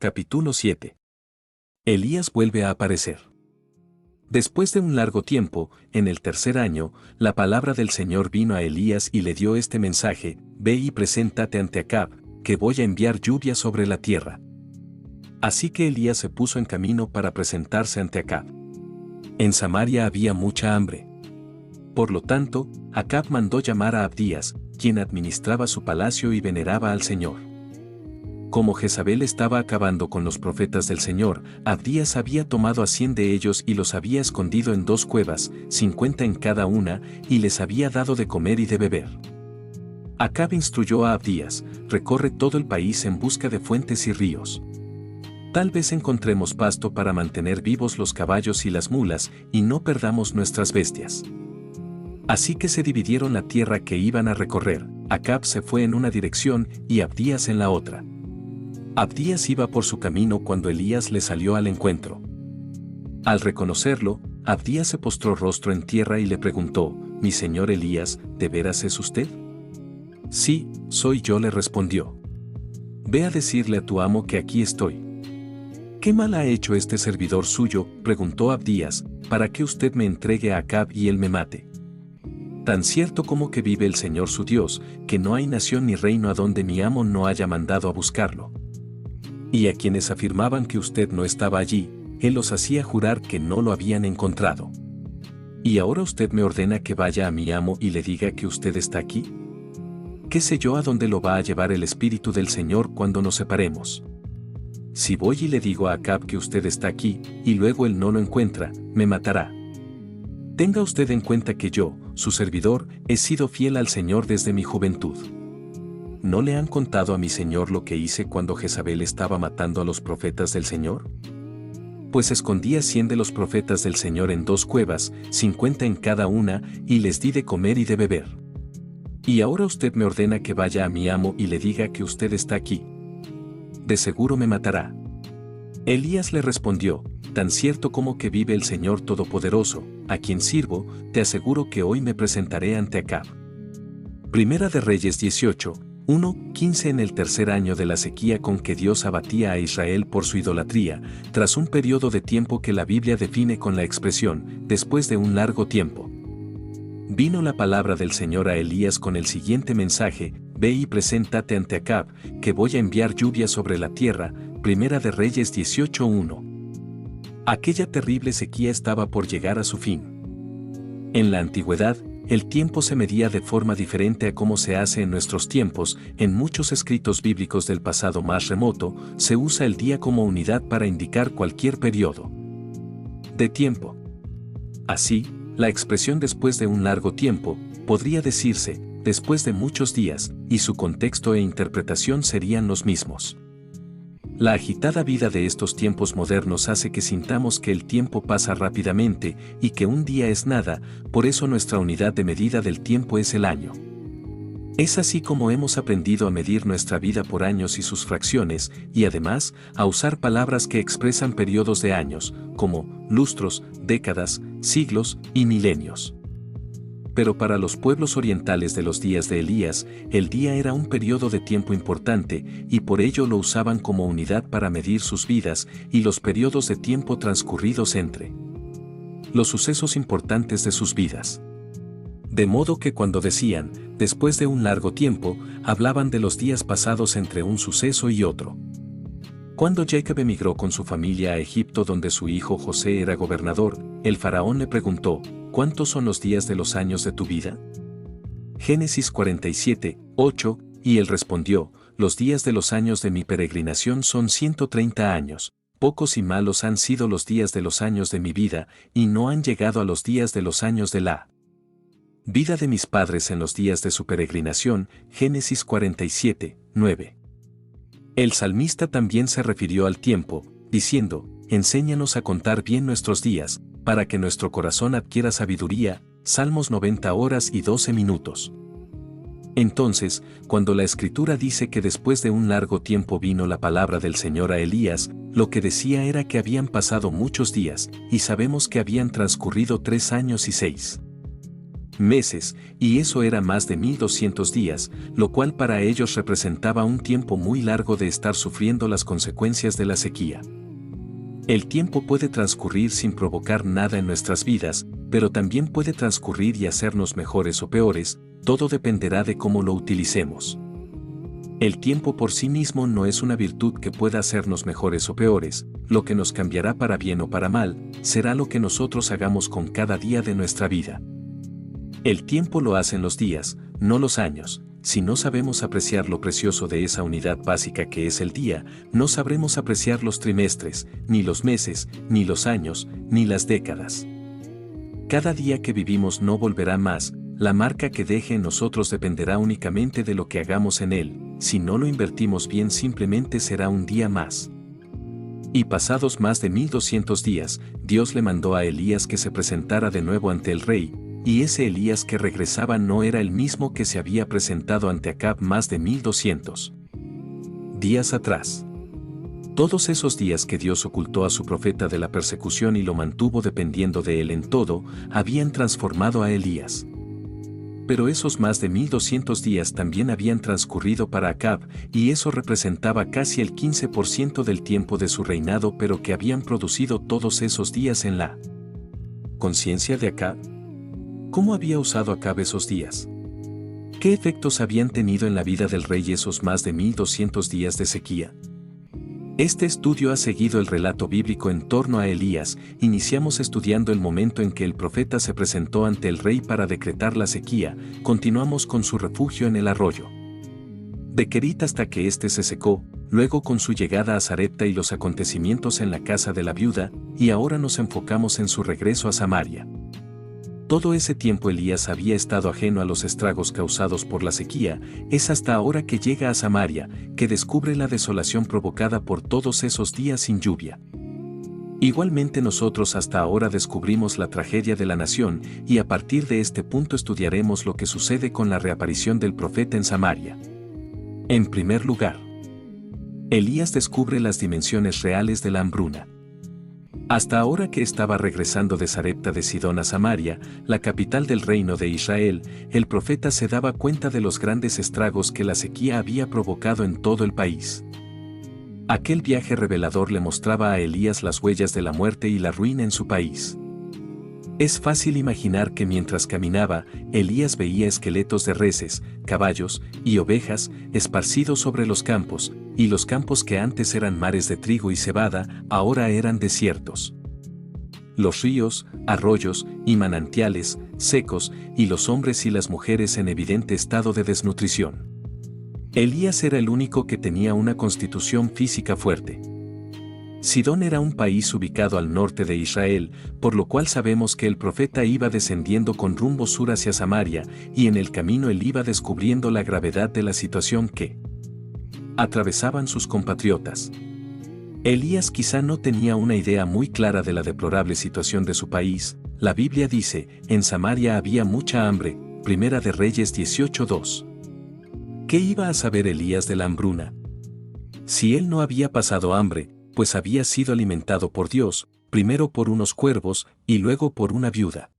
Capítulo 7. Elías vuelve a aparecer. Después de un largo tiempo, en el tercer año, la palabra del Señor vino a Elías y le dio este mensaje: Ve y preséntate ante Acab, que voy a enviar lluvia sobre la tierra. Así que Elías se puso en camino para presentarse ante Acab. En Samaria había mucha hambre. Por lo tanto, Acab mandó llamar a Abdías, quien administraba su palacio y veneraba al Señor. Como Jezabel estaba acabando con los profetas del Señor, Abdías había tomado a 100 de ellos y los había escondido en 2 cuevas, 50 en cada una, y les había dado de comer y de beber. Acab instruyó a Abdías: recorre todo el país en busca de fuentes y ríos. Tal vez encontremos pasto para mantener vivos los caballos y las mulas, y no perdamos nuestras bestias. Así que se dividieron la tierra que iban a recorrer. Acab se fue en una dirección y Abdías en la otra. Abdías iba por su camino cuando Elías le salió al encuentro. Al reconocerlo, Abdías se postró rostro en tierra y le preguntó: «Mi señor Elías, ¿de veras es usted?». «Sí, soy yo», le respondió. «Ve a decirle a tu amo que aquí estoy». «¿Qué mal ha hecho este servidor suyo?», preguntó Abdías, «para que usted me entregue a Acab y él me mate. Tan cierto como que vive el Señor su Dios, que no hay nación ni reino a donde mi amo no haya mandado a buscarlo. Y a quienes afirmaban que usted no estaba allí, él los hacía jurar que no lo habían encontrado. ¿Y ahora usted me ordena que vaya a mi amo y le diga que usted está aquí? ¿Qué sé yo a dónde lo va a llevar el Espíritu del Señor cuando nos separemos? Si voy y le digo a Acab que usted está aquí, y luego él no lo encuentra, me matará. Tenga usted en cuenta que yo, su servidor, he sido fiel al Señor desde mi juventud. ¿No le han contado a mi señor lo que hice cuando Jezabel estaba matando a los profetas del Señor? Pues escondí a 100 de los profetas del Señor en 2 cuevas, 50 en cada una, y les di de comer y de beber. Y ahora usted me ordena que vaya a mi amo y le diga que usted está aquí. De seguro me matará». Elías le respondió: «Tan cierto como que vive el Señor Todopoderoso, a quien sirvo, te aseguro que hoy me presentaré ante Acab». Primera de Reyes 18, 1:15. En el tercer año de la sequía con que Dios abatía a Israel por su idolatría, tras un periodo de tiempo que la Biblia define con la expresión «después de un largo tiempo», vino la palabra del Señor a Elías con el siguiente mensaje: «Ve y preséntate ante Acab, que voy a enviar lluvia sobre la tierra». Primera de Reyes 18:1. Aquella terrible sequía estaba por llegar a su fin. En la antigüedad, el tiempo se medía de forma diferente a cómo se hace en nuestros tiempos. En muchos escritos bíblicos del pasado más remoto, se usa el día como unidad para indicar cualquier periodo de tiempo. Así, la expresión «después de un largo tiempo» podría decirse «después de muchos días», y su contexto e interpretación serían los mismos. La agitada vida de estos tiempos modernos hace que sintamos que el tiempo pasa rápidamente y que un día es nada, por eso nuestra unidad de medida del tiempo es el año. Es así como hemos aprendido a medir nuestra vida por años y sus fracciones, y además, a usar palabras que expresan periodos de años, como lustros, décadas, siglos y milenios. Pero para los pueblos orientales de los días de Elías, el día era un periodo de tiempo importante, y por ello lo usaban como unidad para medir sus vidas y los periodos de tiempo transcurridos entre los sucesos importantes de sus vidas. De modo que cuando decían «después de un largo tiempo», hablaban de los días pasados entre un suceso y otro. Cuando Jacob emigró con su familia a Egipto, donde su hijo José era gobernador, el faraón le preguntó: «¿Cuántos son los días de los años de tu vida?». Génesis 47, 8, y él respondió: «Los días de los años de mi peregrinación son 130 años, pocos y malos han sido los días de los años de mi vida, y no han llegado a los días de los años de la vida de mis padres en los días de su peregrinación». Génesis 47, 9. El salmista también se refirió al tiempo, diciendo: «Enséñanos a contar bien nuestros días, para que nuestro corazón adquiera sabiduría». Salmos 90 horas y 12 minutos. Entonces, cuando la Escritura dice que después de un largo tiempo vino la palabra del Señor a Elías, lo que decía era que habían pasado muchos días, y sabemos que habían transcurrido 3 años y 6 meses, y eso era más de 1200 días, lo cual para ellos representaba un tiempo muy largo de estar sufriendo las consecuencias de la sequía. El tiempo puede transcurrir sin provocar nada en nuestras vidas, pero también puede transcurrir y hacernos mejores o peores, todo dependerá de cómo lo utilicemos. El tiempo por sí mismo no es una virtud que pueda hacernos mejores o peores, lo que nos cambiará para bien o para mal, será lo que nosotros hagamos con cada día de nuestra vida. El tiempo lo hacen los días, no los años. Si no sabemos apreciar lo precioso de esa unidad básica que es el día, no sabremos apreciar los trimestres, ni los meses, ni los años, ni las décadas. Cada día que vivimos no volverá más, la marca que deje en nosotros dependerá únicamente de lo que hagamos en él, si no lo invertimos bien simplemente será un día más. Y pasados más de 1200 días, Dios le mandó a Elías que se presentara de nuevo ante el rey, y ese Elías que regresaba no era el mismo que se había presentado ante Acab más de 1200 días atrás. Todos esos días que Dios ocultó a su profeta de la persecución y lo mantuvo dependiendo de él en todo, habían transformado a Elías. Pero esos más de 1200 días también habían transcurrido para Acab, y eso representaba casi el 15% del tiempo de su reinado, pero que habían producido todos esos días en la conciencia de Acab. ¿Cómo había usado Acab esos días? ¿Qué efectos habían tenido en la vida del rey esos más de 1200 días de sequía? Este estudio ha seguido el relato bíblico en torno a Elías. Iniciamos estudiando el momento en que el profeta se presentó ante el rey para decretar la sequía, continuamos con su refugio en el arroyo de Querit hasta que éste se secó, luego con su llegada a Sarepta y los acontecimientos en la casa de la viuda, y ahora nos enfocamos en su regreso a Samaria. Todo ese tiempo Elías había estado ajeno a los estragos causados por la sequía, es hasta ahora que llega a Samaria, que descubre la desolación provocada por todos esos días sin lluvia. Igualmente nosotros hasta ahora descubrimos la tragedia de la nación, y a partir de este punto estudiaremos lo que sucede con la reaparición del profeta en Samaria. En primer lugar, Elías descubre las dimensiones reales de la hambruna. Hasta ahora que estaba regresando de Sarepta de Sidón a Samaria, la capital del reino de Israel, el profeta se daba cuenta de los grandes estragos que la sequía había provocado en todo el país. Aquel viaje revelador le mostraba a Elías las huellas de la muerte y la ruina en su país. Es fácil imaginar que mientras caminaba, Elías veía esqueletos de reses, caballos y ovejas esparcidos sobre los campos, y los campos que antes eran mares de trigo y cebada, ahora eran desiertos. Los ríos, arroyos y manantiales, secos, y los hombres y las mujeres en evidente estado de desnutrición. Elías era el único que tenía una constitución física fuerte. Sidón era un país ubicado al norte de Israel, por lo cual sabemos que el profeta iba descendiendo con rumbo sur hacia Samaria, y en el camino él iba descubriendo la gravedad de la situación que atravesaban sus compatriotas. Elías quizá no tenía una idea muy clara de la deplorable situación de su país. La Biblia dice, en Samaria había mucha hambre, Primera de Reyes 18:2. ¿Qué iba a saber Elías de la hambruna? Si él no había pasado hambre, pues había sido alimentado por Dios, primero por unos cuervos y luego por una viuda.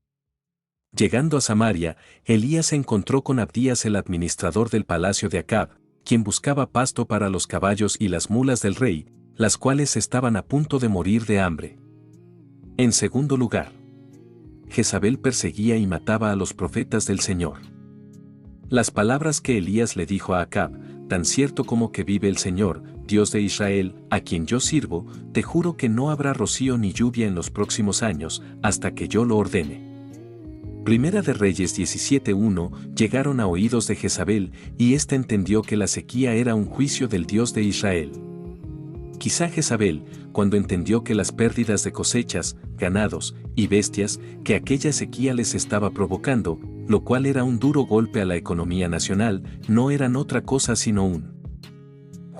Llegando a Samaria, Elías se encontró con Abdías el administrador del palacio de Acab, quien buscaba pasto para los caballos y las mulas del rey, las cuales estaban a punto de morir de hambre. En segundo lugar, Jezabel perseguía y mataba a los profetas del Señor. Las palabras que Elías le dijo a Acab, tan cierto como que vive el Señor, Dios de Israel, a quien yo sirvo, te juro que no habrá rocío ni lluvia en los próximos años, hasta que yo lo ordene. Primera de Reyes 17:1 llegaron a oídos de Jezabel, y ésta entendió que la sequía era un juicio del Dios de Israel. Quizá Jezabel, cuando entendió que las pérdidas de cosechas, ganados y bestias que aquella sequía les estaba provocando, lo cual era un duro golpe a la economía nacional, no eran otra cosa sino un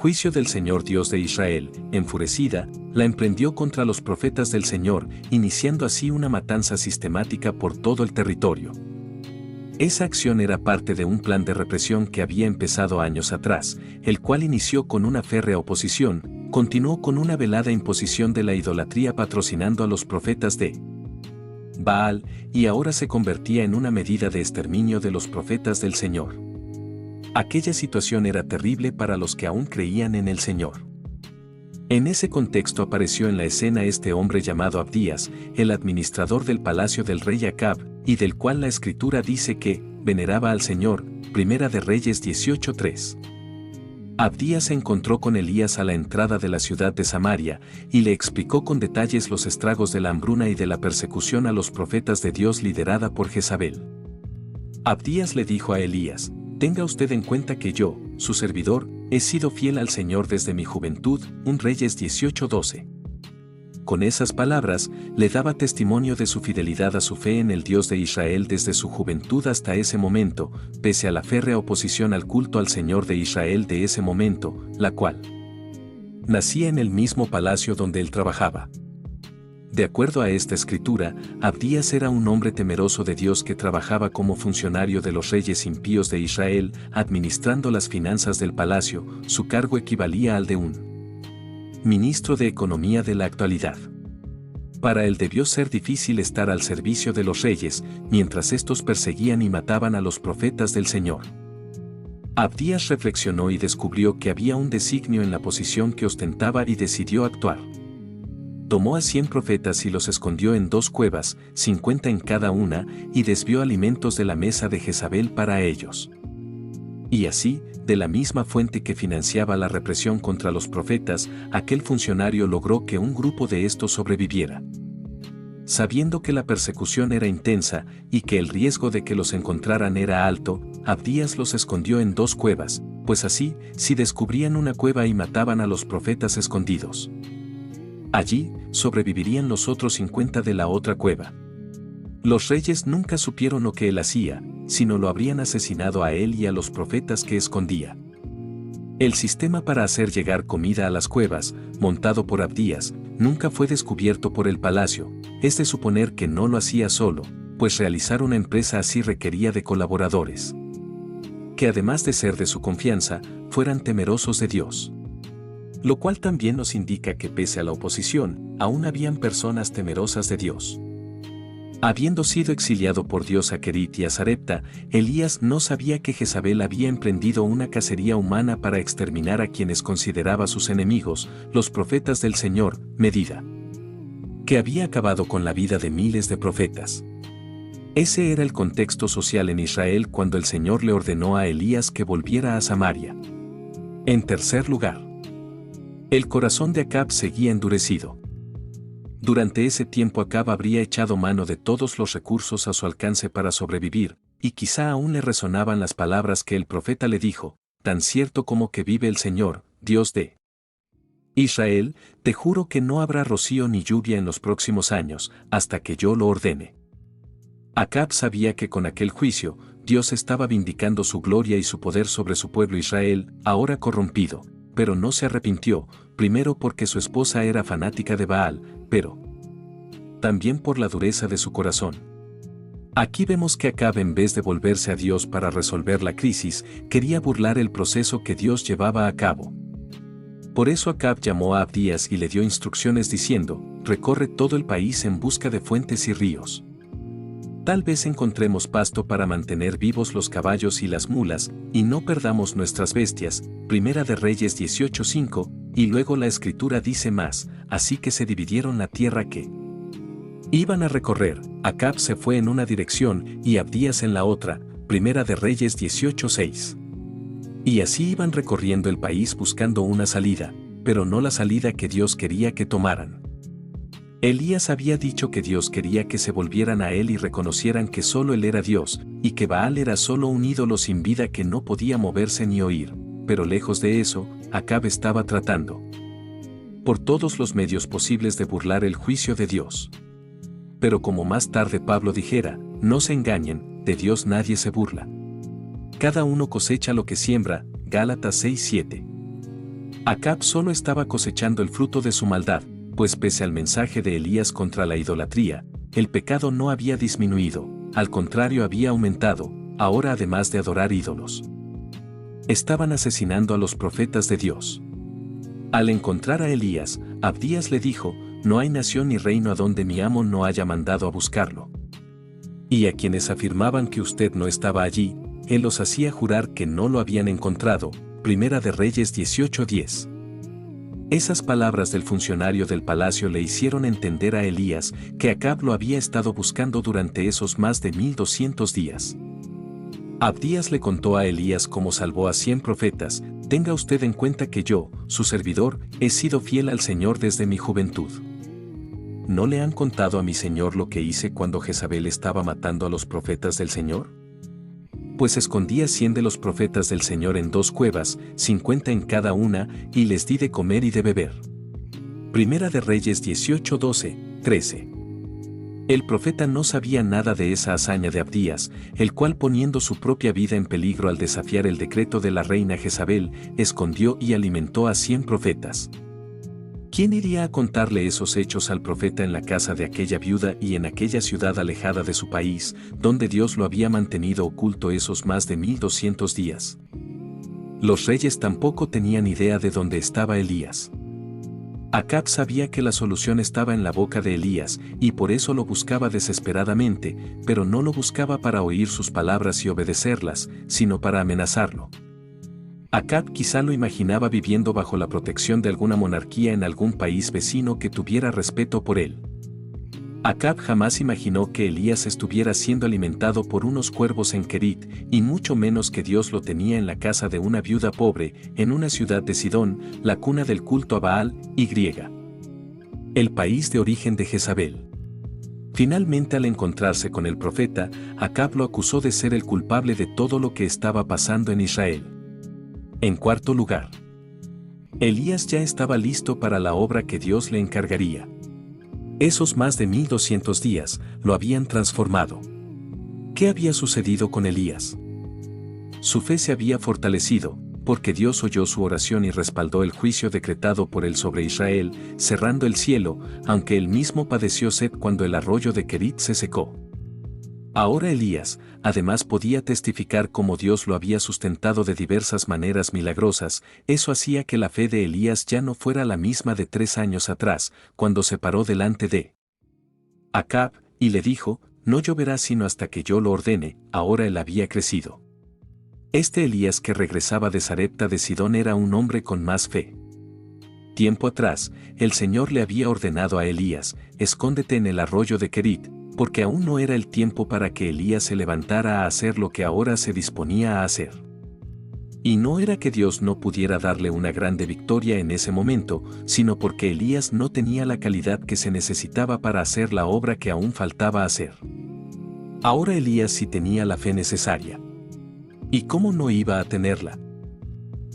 juicio del Señor Dios de Israel, enfurecida, la emprendió contra los profetas del Señor, iniciando así una matanza sistemática por todo el territorio. Esa acción era parte de un plan de represión que había empezado años atrás, el cual inició con una férrea oposición, continuó con una velada imposición de la idolatría patrocinando a los profetas de Baal, y ahora se convertía en una medida de exterminio de los profetas del Señor. Aquella situación era terrible para los que aún creían en el Señor. En ese contexto apareció en la escena este hombre llamado Abdías, el administrador del palacio del rey Acab, y del cual la Escritura dice que veneraba al Señor. Primera de Reyes 18:3. Abdías se encontró con Elías a la entrada de la ciudad de Samaria, y le explicó con detalles los estragos de la hambruna y de la persecución a los profetas de Dios liderada por Jezabel. Abdías le dijo a Elías: «Tenga usted en cuenta que yo, su servidor, he sido fiel al Señor desde mi juventud». 1 Reyes 18:12. Con esas palabras, le daba testimonio de su fidelidad a su fe en el Dios de Israel desde su juventud hasta ese momento, pese a la férrea oposición al culto al Señor de Israel de ese momento, la cual nacía en el mismo palacio donde él trabajaba. De acuerdo a esta escritura, Abdías era un hombre temeroso de Dios que trabajaba como funcionario de los reyes impíos de Israel, administrando las finanzas del palacio. Su cargo equivalía al de un ministro de Economía de la actualidad. Para él debió ser difícil estar al servicio de los reyes, mientras estos perseguían y mataban a los profetas del Señor. Abdías reflexionó y descubrió que había un designio en la posición que ostentaba y decidió actuar. Tomó a 100 profetas y los escondió en 2 cuevas, 50 en cada una, y desvió alimentos de la mesa de Jezabel para ellos. Y así, de la misma fuente que financiaba la represión contra los profetas, aquel funcionario logró que un grupo de estos sobreviviera. Sabiendo que la persecución era intensa y que el riesgo de que los encontraran era alto, Abdías los escondió en 2 cuevas, pues así, si descubrían una cueva y mataban a los profetas escondidos, allí sobrevivirían los otros 50 de la otra cueva. Los reyes nunca supieron lo que él hacía, sino lo habrían asesinado a él y a los profetas que escondía. El sistema para hacer llegar comida a las cuevas, montado por Abdías, nunca fue descubierto por el palacio. Es de suponer que no lo hacía solo, pues realizar una empresa así requería de colaboradores, que además de ser de su confianza, fueran temerosos de Dios. Lo cual también nos indica que pese a la oposición, aún habían personas temerosas de Dios. Habiendo sido exiliado por Dios a Querit y a Sarepta, Elías no sabía que Jezabel había emprendido una cacería humana para exterminar a quienes consideraba sus enemigos, los profetas del Señor, medida que había acabado con la vida de miles de profetas. Ese era el contexto social en Israel cuando el Señor le ordenó a Elías que volviera a Samaria. En tercer lugar, el corazón de Acab seguía endurecido. Durante ese tiempo Acab habría echado mano de todos los recursos a su alcance para sobrevivir, y quizá aún le resonaban las palabras que el profeta le dijo: «Tan cierto como que vive el Señor, Dios de Israel, te juro que no habrá rocío ni lluvia en los próximos años, hasta que yo lo ordene». Acab sabía que con aquel juicio, Dios estaba vindicando su gloria y su poder sobre su pueblo Israel, ahora corrompido, pero no se arrepintió, primero porque su esposa era fanática de Baal, pero también por la dureza de su corazón. Aquí vemos que Acab, en vez de volverse a Dios para resolver la crisis, quería burlar el proceso que Dios llevaba a cabo. Por eso Acab llamó a Abdías y le dio instrucciones diciendo: «Recorre todo el país en busca de fuentes y ríos. Tal vez encontremos pasto para mantener vivos los caballos y las mulas, y no perdamos nuestras bestias». Primera de Reyes 18:5, y luego la escritura dice más: «Así que se dividieron la tierra que iban a recorrer, Acab se fue en una dirección y Abdías en la otra». Primera de Reyes 18:6. Y así iban recorriendo el país buscando una salida, pero no la salida que Dios quería que tomaran. Elías había dicho que Dios quería que se volvieran a él y reconocieran que solo él era Dios, y que Baal era solo un ídolo sin vida que no podía moverse ni oír. Pero lejos de eso, Acab estaba tratando por todos los medios posibles de burlar el juicio de Dios. Pero como más tarde Pablo dijera: «No se engañen, de Dios nadie se burla. Cada uno cosecha lo que siembra». Gálatas 6:7. Acab solo estaba cosechando el fruto de su maldad, pues pese al mensaje de Elías contra la idolatría, el pecado no había disminuido, al contrario había aumentado. Ahora, además de adorar ídolos, estaban asesinando a los profetas de Dios. Al encontrar a Elías, Abdías le dijo: no hay nación ni reino a donde mi amo no haya mandado a buscarlo. Y a quienes afirmaban que usted no estaba allí, él los hacía jurar que no lo habían encontrado. Primera de Reyes 18:10. Esas palabras del funcionario del palacio le hicieron entender a Elías que Acab lo había estado buscando durante esos más de 1200 días. Abdías le contó a Elías cómo salvó a 100 profetas. Tenga usted en cuenta que yo, su servidor, he sido fiel al Señor desde mi juventud. ¿No le han contado a mi Señor lo que hice cuando Jezabel estaba matando a los profetas del Señor? Pues escondí a 100 de los profetas del Señor en 2 cuevas, 50 en cada una, y les di de comer y de beber. Primera de Reyes 18:12, 13. El profeta no sabía nada de esa hazaña de Abdías, el cual poniendo su propia vida en peligro al desafiar el decreto de la reina Jezabel, escondió y alimentó a 100 profetas. ¿Quién iría a contarle esos hechos al profeta en la casa de aquella viuda y en aquella ciudad alejada de su país, donde Dios lo había mantenido oculto esos más de 1200 días? Los reyes tampoco tenían idea de dónde estaba Elías. Acab sabía que la solución estaba en la boca de Elías, y por eso lo buscaba desesperadamente, pero no lo buscaba para oír sus palabras y obedecerlas, sino para amenazarlo. Acab quizá lo imaginaba viviendo bajo la protección de alguna monarquía en algún país vecino que tuviera respeto por él. Acab jamás imaginó que Elías estuviera siendo alimentado por unos cuervos en Kerit, y mucho menos que Dios lo tenía en la casa de una viuda pobre, en una ciudad de Sidón, la cuna del culto a Baal, y el país de origen de Jezabel. Finalmente, al encontrarse con el profeta, Acab lo acusó de ser el culpable de todo lo que estaba pasando en Israel. En cuarto lugar, Elías ya estaba listo para la obra que Dios le encargaría. Esos más de 1200 días lo habían transformado. ¿Qué había sucedido con Elías? Su fe se había fortalecido, porque Dios oyó su oración y respaldó el juicio decretado por él sobre Israel, cerrando el cielo, aunque él mismo padeció sed cuando el arroyo de Kerit se secó. Ahora Elías, además, podía testificar cómo Dios lo había sustentado de diversas maneras milagrosas. Eso hacía que la fe de Elías ya no fuera la misma de 3 años atrás, cuando se paró delante de Acab, y le dijo, no lloverá sino hasta que yo lo ordene. Ahora él había crecido. Este Elías que regresaba de Sarepta de Sidón era un hombre con más fe. Tiempo atrás, el Señor le había ordenado a Elías, escóndete en el arroyo de Kerit, porque aún no era el tiempo para que Elías se levantara a hacer lo que ahora se disponía a hacer. Y no era que Dios no pudiera darle una grande victoria en ese momento, sino porque Elías no tenía la calidad que se necesitaba para hacer la obra que aún faltaba hacer. Ahora Elías sí tenía la fe necesaria. ¿Y cómo no iba a tenerla?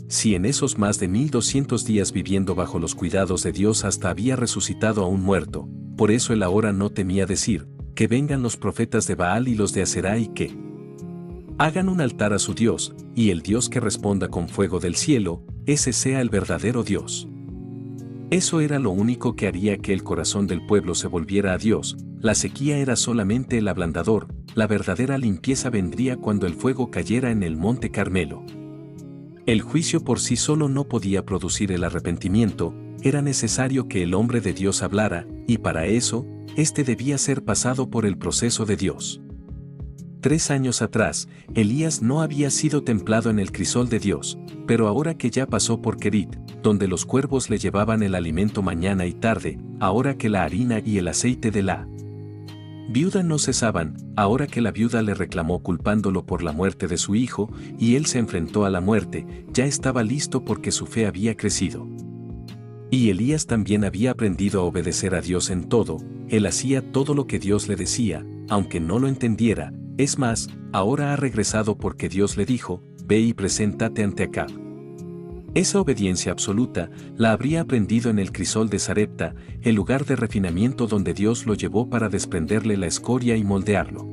Si en esos más de 1200 días viviendo bajo los cuidados de Dios hasta había resucitado a un muerto, por eso él ahora no temía decir, que vengan los profetas de Baal y los de Aserá y que hagan un altar a su Dios, y el Dios que responda con fuego del cielo, ese sea el verdadero Dios. Eso era lo único que haría que el corazón del pueblo se volviera a Dios. La sequía era solamente el ablandador, la verdadera limpieza vendría cuando el fuego cayera en el monte Carmelo. El juicio por sí solo no podía producir el arrepentimiento, era necesario que el hombre de Dios hablara, y para eso, éste debía ser pasado por el proceso de Dios. 3 años atrás, Elías no había sido templado en el crisol de Dios, pero ahora que ya pasó por Kerit, donde los cuervos le llevaban el alimento mañana y tarde, ahora que la harina y el aceite de la viuda no cesaban, ahora que la viuda le reclamó culpándolo por la muerte de su hijo, y él se enfrentó a la muerte, ya estaba listo porque su fe había crecido. Y Elías también había aprendido a obedecer a Dios en todo, él hacía todo lo que Dios le decía, aunque no lo entendiera. Es más, ahora ha regresado porque Dios le dijo, ve y preséntate ante Acab. Esa obediencia absoluta la habría aprendido en el crisol de Sarepta, el lugar de refinamiento donde Dios lo llevó para desprenderle la escoria y moldearlo.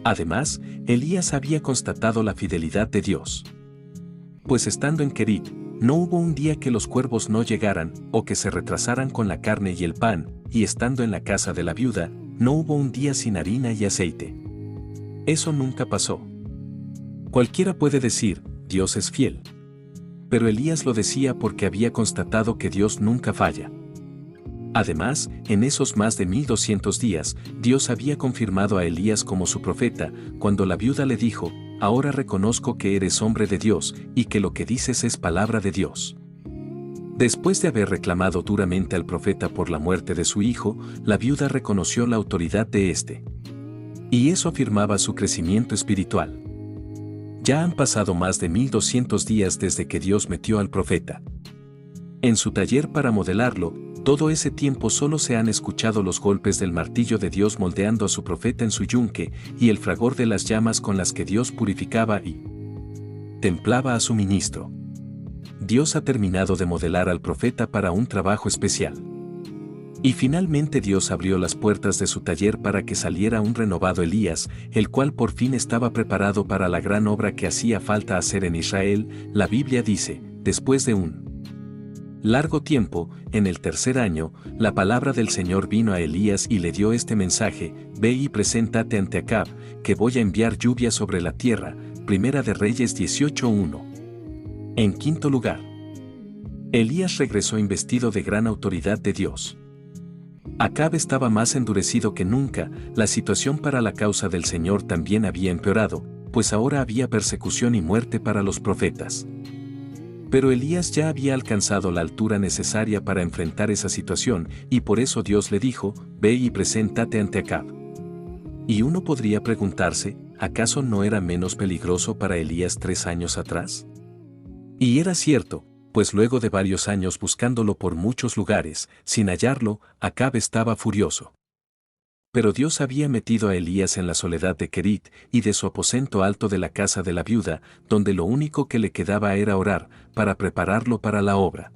Además, Elías había constatado la fidelidad de Dios. Pues estando en Kerit, no hubo un día que los cuervos no llegaran, o que se retrasaran con la carne y el pan, y estando en la casa de la viuda, no hubo un día sin harina y aceite. Eso nunca pasó. Cualquiera puede decir, Dios es fiel. Pero Elías lo decía porque había constatado que Dios nunca falla. Además, en esos más de 1200 días, Dios había confirmado a Elías como su profeta, cuando la viuda le dijo: ahora reconozco que eres hombre de Dios, y que lo que dices es palabra de Dios. Después de haber reclamado duramente al profeta por la muerte de su hijo, la viuda reconoció la autoridad de éste. Y eso afirmaba su crecimiento espiritual. Ya han pasado más de 1200 días desde que Dios metió al profeta en su taller para modelarlo. Todo ese tiempo solo se han escuchado los golpes del martillo de Dios moldeando a su profeta en su yunque, y el fragor de las llamas con las que Dios purificaba y templaba a su ministro. Dios ha terminado de modelar al profeta para un trabajo especial. Y finalmente Dios abrió las puertas de su taller para que saliera un renovado Elías, el cual por fin estaba preparado para la gran obra que hacía falta hacer en Israel. La Biblia dice: después de un largo tiempo, en el tercer año, la palabra del Señor vino a Elías y le dio este mensaje: ve y preséntate ante Acab, que voy a enviar lluvia sobre la tierra. Primera de Reyes 18:1. En quinto lugar, Elías regresó investido de gran autoridad de Dios. Acab estaba más endurecido que nunca. La situación para la causa del Señor también había empeorado, pues ahora había persecución y muerte para los profetas. Pero Elías ya había alcanzado la altura necesaria para enfrentar esa situación, y por eso Dios le dijo: ve y preséntate ante Acab. Y uno podría preguntarse: ¿acaso no era menos peligroso para Elías 3 años atrás? Y era cierto, pues luego de varios años buscándolo por muchos lugares, sin hallarlo, Acab estaba furioso. Pero Dios había metido a Elías en la soledad de Querit y de su aposento alto de la casa de la viuda, donde lo único que le quedaba era orar, para prepararlo para la obra.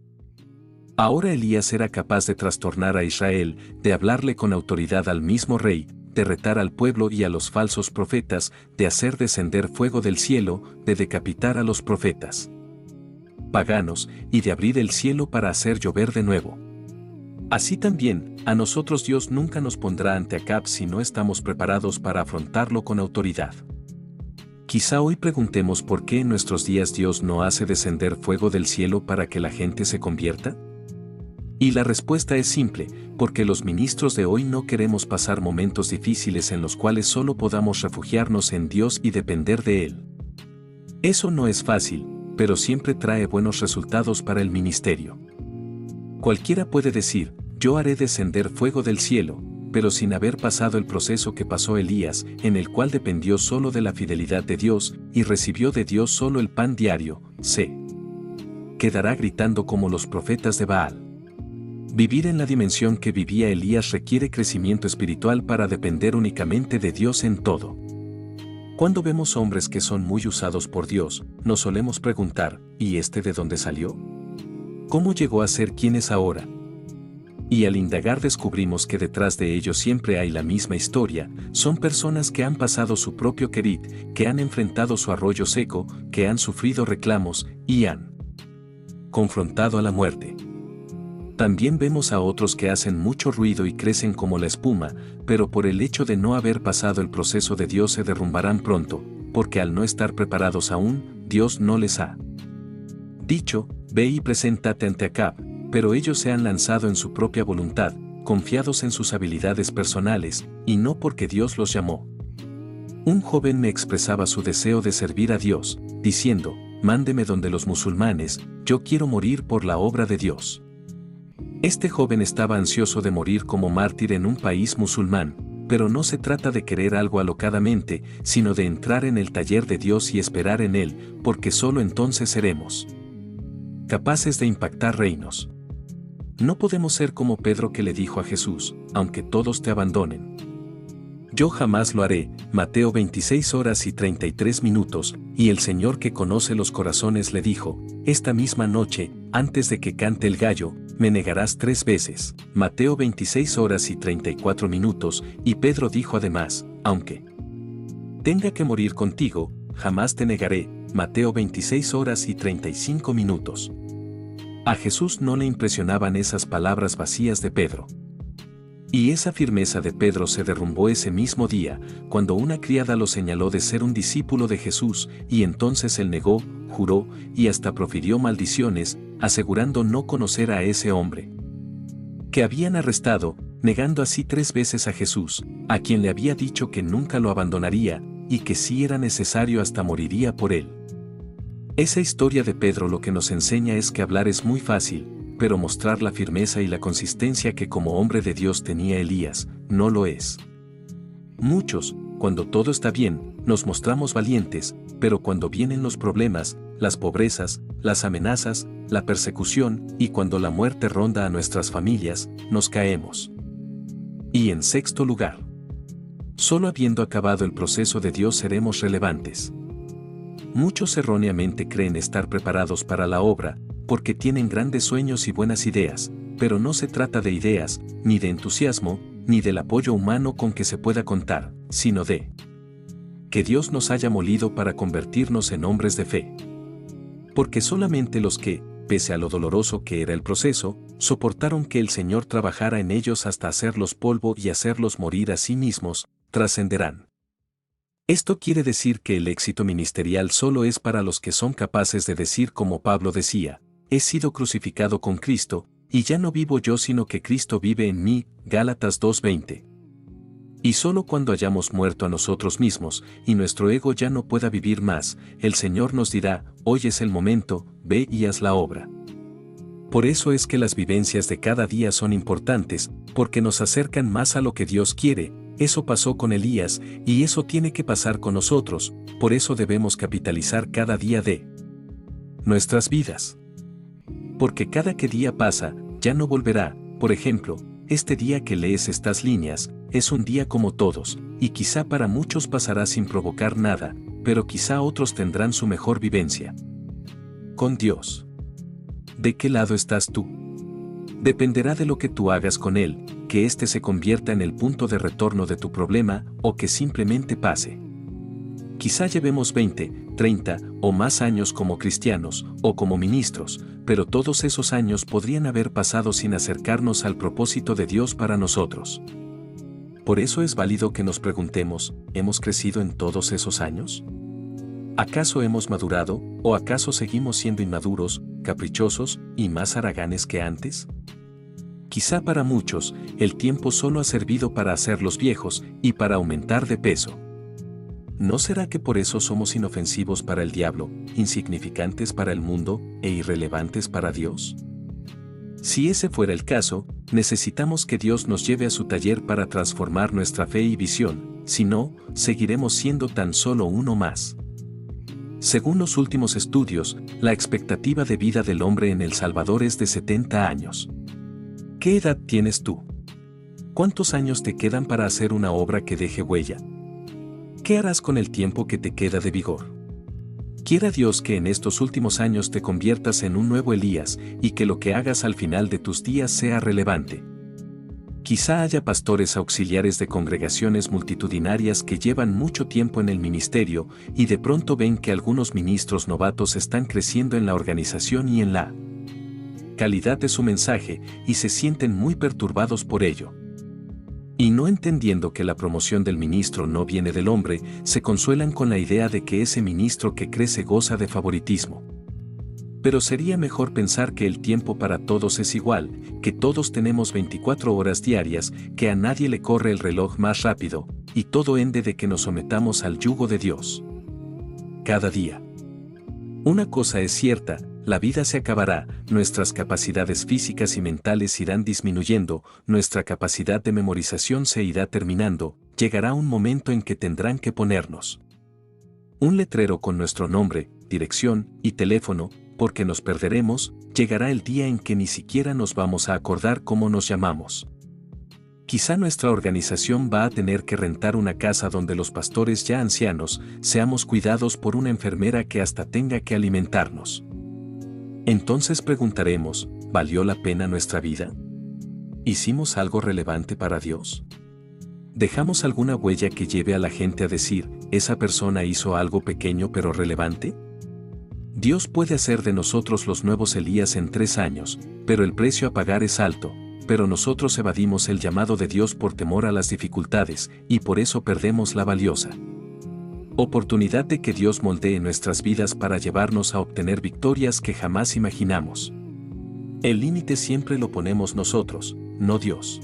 Ahora Elías era capaz de trastornar a Israel, de hablarle con autoridad al mismo rey, de retar al pueblo y a los falsos profetas, de hacer descender fuego del cielo, de decapitar a los profetas paganos, y de abrir el cielo para hacer llover de nuevo. Así también, a nosotros Dios nunca nos pondrá ante Acab si no estamos preparados para afrontarlo con autoridad. Quizá hoy preguntemos por qué en nuestros días Dios no hace descender fuego del cielo para que la gente se convierta. Y la respuesta es simple: porque los ministros de hoy no queremos pasar momentos difíciles en los cuales solo podamos refugiarnos en Dios y depender de Él. Eso no es fácil, pero siempre trae buenos resultados para el ministerio. Cualquiera puede decir: yo haré descender fuego del cielo, pero sin haber pasado el proceso que pasó Elías, en el cual dependió solo de la fidelidad de Dios y recibió de Dios solo el pan diario, se quedará gritando como los profetas de Baal. Vivir en la dimensión que vivía Elías requiere crecimiento espiritual para depender únicamente de Dios en todo. Cuando vemos hombres que son muy usados por Dios, nos solemos preguntar: ¿y este de dónde salió? ¿Cómo llegó a ser quien es ahora? Y al indagar descubrimos que detrás de ellos siempre hay la misma historia: son personas que han pasado su propio Querit, que han enfrentado su arroyo seco, que han sufrido reclamos, y han confrontado a la muerte. También vemos a otros que hacen mucho ruido y crecen como la espuma, pero por el hecho de no haber pasado el proceso de Dios se derrumbarán pronto, porque al no estar preparados aún, Dios no les ha dicho: ve y preséntate ante Acab, pero ellos se han lanzado en su propia voluntad, confiados en sus habilidades personales, y no porque Dios los llamó. Un joven me expresaba su deseo de servir a Dios, diciendo: mándeme donde los musulmanes, yo quiero morir por la obra de Dios. Este joven estaba ansioso de morir como mártir en un país musulmán, pero no se trata de querer algo alocadamente, sino de entrar en el taller de Dios y esperar en Él, porque solo entonces seremos capaces de impactar reinos. No podemos ser como Pedro, que le dijo a Jesús: aunque todos te abandonen, yo jamás lo haré. Mateo 26:33, y el Señor, que conoce los corazones, le dijo: esta misma noche, antes de que cante el gallo, me negarás 3 veces. Mateo 26:34, y Pedro dijo además: aunque tenga que morir contigo, jamás te negaré. Mateo 26:35. A Jesús no le impresionaban esas palabras vacías de Pedro. Y esa firmeza de Pedro se derrumbó ese mismo día, cuando una criada lo señaló de ser un discípulo de Jesús, y entonces él negó, juró, y hasta profirió maldiciones, asegurando no conocer a ese hombre. que habían arrestado, negando así 3 veces a Jesús, a quien le había dicho que nunca lo abandonaría, y que si era necesario hasta moriría por él. Esa historia de Pedro lo que nos enseña es que hablar es muy fácil, pero mostrar la firmeza y la consistencia que como hombre de Dios tenía Elías, no lo es. Muchos, cuando todo está bien, nos mostramos valientes, pero cuando vienen los problemas, las pobrezas, las amenazas, la persecución, y cuando la muerte ronda a nuestras familias, nos caemos. Y en sexto lugar, solo habiendo acabado el proceso de Dios seremos relevantes. Muchos erróneamente creen estar preparados para la obra, porque tienen grandes sueños y buenas ideas, pero no se trata de ideas, ni de entusiasmo, ni del apoyo humano con que se pueda contar, sino de que Dios nos haya molido para convertirnos en hombres de fe. Porque solamente los que, pese a lo doloroso que era el proceso, soportaron que el Señor trabajara en ellos hasta hacerlos polvo y hacerlos morir a sí mismos, trascenderán. Esto quiere decir que el éxito ministerial solo es para los que son capaces de decir como Pablo decía, he sido crucificado con Cristo, y ya no vivo yo sino que Cristo vive en mí, Gálatas 2:20. Y solo cuando hayamos muerto a nosotros mismos, y nuestro ego ya no pueda vivir más, el Señor nos dirá, hoy es el momento, ve y haz la obra. Por eso es que las vivencias de cada día son importantes, porque nos acercan más a lo que Dios quiere. Eso pasó con Elías, y eso tiene que pasar con nosotros, por eso debemos capitalizar cada día de nuestras vidas. Porque cada que día pasa, ya no volverá. Por ejemplo, este día que lees estas líneas, es un día como todos, y quizá para muchos pasará sin provocar nada, pero quizá otros tendrán su mejor vivencia con Dios. ¿De qué lado estás tú? Dependerá de lo que tú hagas con él, que éste se convierta en el punto de retorno de tu problema, o que simplemente pase. Quizá llevemos 20, 30 o más años como cristianos, o como ministros, pero todos esos años podrían haber pasado sin acercarnos al propósito de Dios para nosotros. Por eso es válido que nos preguntemos, ¿hemos crecido en todos esos años? ¿Acaso hemos madurado, o acaso seguimos siendo inmaduros, caprichosos y más haraganes que antes? Quizá para muchos, el tiempo solo ha servido para hacerlos viejos y para aumentar de peso. ¿No será que por eso somos inofensivos para el diablo, insignificantes para el mundo e irrelevantes para Dios? Si ese fuera el caso, necesitamos que Dios nos lleve a su taller para transformar nuestra fe y visión, si no, seguiremos siendo tan solo uno más. Según los últimos estudios, la expectativa de vida del hombre en El Salvador es de 70 años. ¿Qué edad tienes tú? ¿Cuántos años te quedan para hacer una obra que deje huella? ¿Qué harás con el tiempo que te queda de vigor? Quiera Dios que en estos últimos años te conviertas en un nuevo Elías y que lo que hagas al final de tus días sea relevante. Quizá haya pastores auxiliares de congregaciones multitudinarias que llevan mucho tiempo en el ministerio y de pronto ven que algunos ministros novatos están creciendo en la organización y en la calidad de su mensaje y se sienten muy perturbados por ello. Y no entendiendo que la promoción del ministro no viene del hombre, se consuelan con la idea de que ese ministro que crece goza de favoritismo. Pero sería mejor pensar que el tiempo para todos es igual, que todos tenemos 24 horas diarias, que a nadie le corre el reloj más rápido, y todo ende de que nos sometamos al yugo de Dios. Cada día. Una cosa es cierta, la vida se acabará, nuestras capacidades físicas y mentales irán disminuyendo, nuestra capacidad de memorización se irá terminando, llegará un momento en que tendrán que ponernos un letrero con nuestro nombre, dirección y teléfono, porque nos perderemos, llegará el día en que ni siquiera nos vamos a acordar cómo nos llamamos. Quizá nuestra organización va a tener que rentar una casa donde los pastores ya ancianos seamos cuidados por una enfermera que hasta tenga que alimentarnos. Entonces preguntaremos, ¿valió la pena nuestra vida? ¿Hicimos algo relevante para Dios? ¿Dejamos alguna huella que lleve a la gente a decir, esa persona hizo algo pequeño pero relevante? Dios puede hacer de nosotros los nuevos Elías en 3 años, pero el precio a pagar es alto, pero nosotros evadimos el llamado de Dios por temor a las dificultades, y por eso perdemos la valiosa oportunidad de que Dios moldee nuestras vidas para llevarnos a obtener victorias que jamás imaginamos. El límite siempre lo ponemos nosotros, no Dios.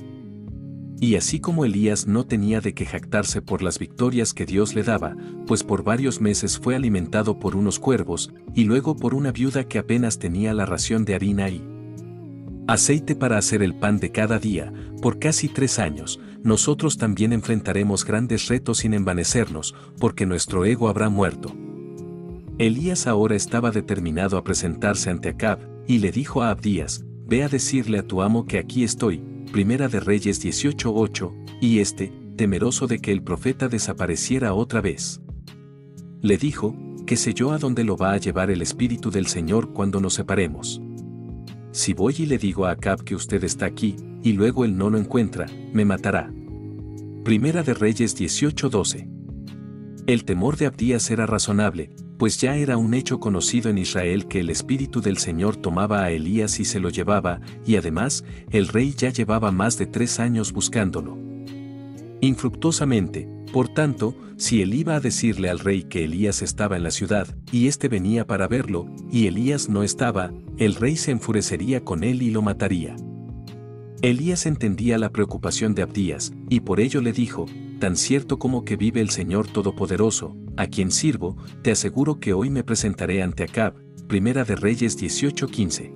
Y así como Elías no tenía de qué jactarse por las victorias que Dios le daba, pues por varios meses fue alimentado por unos cuervos, y luego por una viuda que apenas tenía la ración de harina y aceite para hacer el pan de cada día, por casi 3 años, nosotros también enfrentaremos grandes retos sin envanecernos, porque nuestro ego habrá muerto. Elías ahora estaba determinado a presentarse ante Acab, y le dijo a Abdías: ve a decirle a tu amo que aquí estoy. Primera de Reyes 18:8, y temeroso de que el profeta desapareciera otra vez, le dijo: ¿qué sé yo a dónde lo va a llevar el Espíritu del Señor cuando nos separemos? Si voy y le digo a Acab que usted está aquí, y luego él no lo encuentra, me matará. Primera de Reyes 18:12. El temor de Abdías era razonable, pues ya era un hecho conocido en Israel que el Espíritu del Señor tomaba a Elías y se lo llevaba, y además, el rey ya llevaba más de 3 años buscándolo infructuosamente. Por tanto, si él iba a decirle al rey que Elías estaba en la ciudad, y venía para verlo, y Elías no estaba, el rey se enfurecería con él y lo mataría. Elías entendía la preocupación de Abdías, y por ello le dijo: tan cierto como que vive el Señor Todopoderoso, a quien sirvo, te aseguro que hoy me presentaré ante Acab. Primera de Reyes 18:15.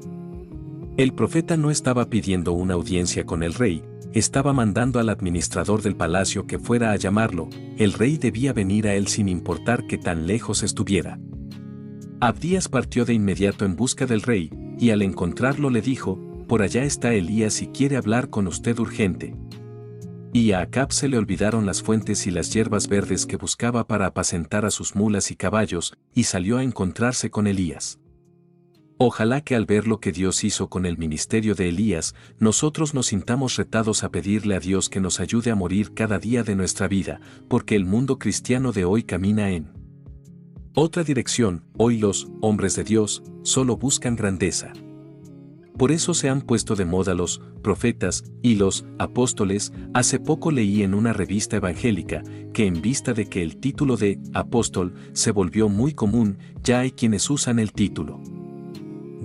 El profeta no estaba pidiendo una audiencia con el rey, estaba mandando al administrador del palacio que fuera a llamarlo. El rey debía venir a él sin importar que tan lejos estuviera. Abdías partió de inmediato en busca del rey, y al encontrarlo le dijo: por allá está Elías y quiere hablar con usted urgente. Y a Acab se le olvidaron las fuentes y las hierbas verdes que buscaba para apacentar a sus mulas y caballos, y salió a encontrarse con Elías. Ojalá que al ver lo que Dios hizo con el ministerio de Elías, nosotros nos sintamos retados a pedirle a Dios que nos ayude a morir cada día de nuestra vida, porque el mundo cristiano de hoy camina en otra dirección. Hoy los hombres de Dios solo buscan grandeza. Por eso se han puesto de moda los profetas y los apóstoles. Hace poco leí en una revista evangélica que en vista de que el título de apóstol se volvió muy común, ya hay quienes usan el título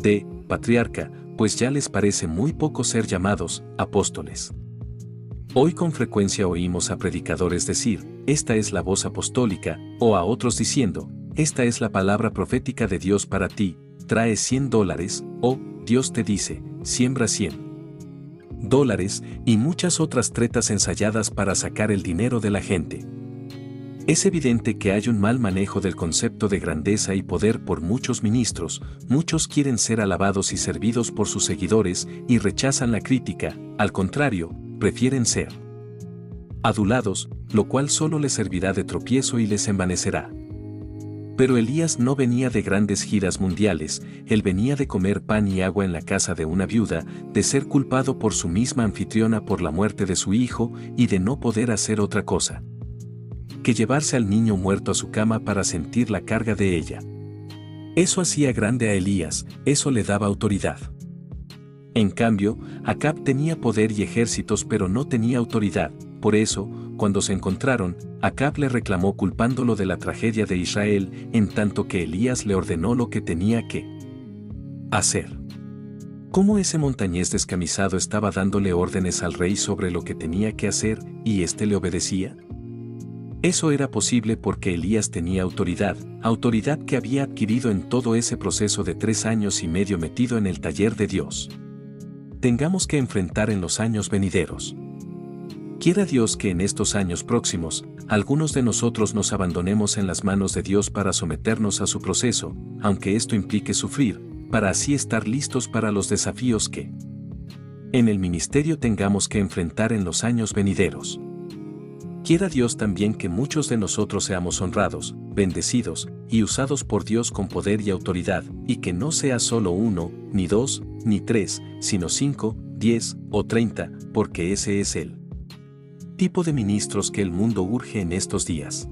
de patriarca, pues ya les parece muy poco ser llamados apóstoles. Hoy con frecuencia oímos a predicadores decir: esta es la voz apostólica, o a otros diciendo: esta es la palabra profética de Dios para ti, trae $100, o Dios te dice, siembra $100, y muchas otras tretas ensayadas para sacar el dinero de la gente. Es evidente que hay un mal manejo del concepto de grandeza y poder por muchos ministros. Muchos quieren ser alabados y servidos por sus seguidores y rechazan la crítica, al contrario, prefieren ser adulados, lo cual solo les servirá de tropiezo y les envanecerá. Pero Elías no venía de grandes giras mundiales, él venía de comer pan y agua en la casa de una viuda, de ser culpado por su misma anfitriona por la muerte de su hijo y de no poder hacer otra cosa que llevarse al niño muerto a su cama para sentir la carga de ella. Eso hacía grande a Elías, eso le daba autoridad. En cambio, Acab tenía poder y ejércitos pero no tenía autoridad. Por eso, cuando se encontraron, Acab le reclamó culpándolo de la tragedia de Israel, en tanto que Elías le ordenó lo que tenía que hacer. ¿Cómo ese montañés descamisado estaba dándole órdenes al rey sobre lo que tenía que hacer, y éste le obedecía? Eso era posible porque Elías tenía autoridad que había adquirido en todo ese proceso de 3 años y medio metido en el taller de Dios. Tengamos que enfrentar en los años venideros. Quiera Dios que en estos años próximos, algunos de nosotros nos abandonemos en las manos de Dios para someternos a su proceso, aunque esto implique sufrir, para así estar listos para los desafíos que en el ministerio tengamos que enfrentar en los años venideros. Quiera Dios también que muchos de nosotros seamos honrados, bendecidos y usados por Dios con poder y autoridad, y que no sea solo 1, ni 2, ni 3, sino 5, 10 o 30, porque ese es el tipo de ministros que el mundo urge en estos días.